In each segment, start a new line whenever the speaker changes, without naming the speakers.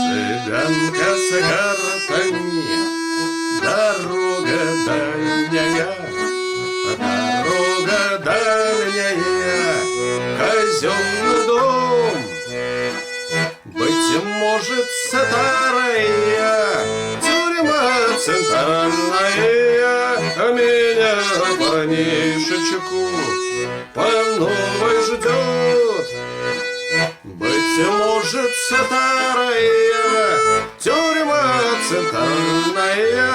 Цыганка с картами, дорога дальняя, дорога дальняя, казенный дом. Быть может, старая тюрьма центральная меня, парнишечку, по новой ждет. Быть может, старая тюрьма центральная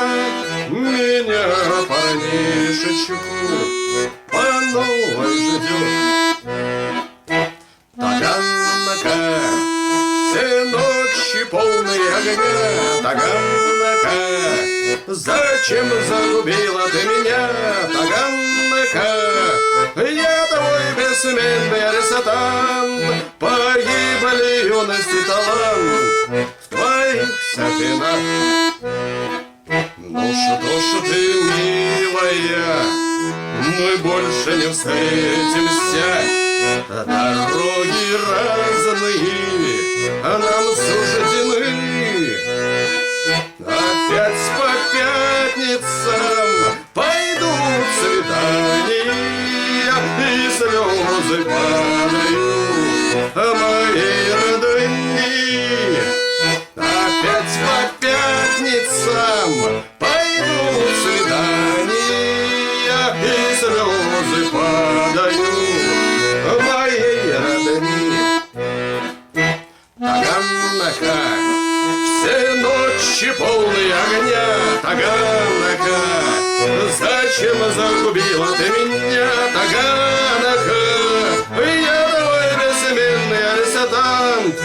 меня, парнишечку, по новой ждет. Таганка, все ночи полные огня, Таганка, зачем загубила ты меня, Таганка? Я твой бессменный арестант, погибли юность и талант в твоих сапинах. Ну что ж ты, милая, мы больше не встретимся. Дороги разные нам суждены. Опять по пятницам пойдут свидания, и слезы падают моей родни. Опять по пятницам пойдут свидания, и слезы падают моей родни. Таганка, все ночи полные огня, Таганка, зачем загубила ты меня, Таганка? Я твой бессменный арестант,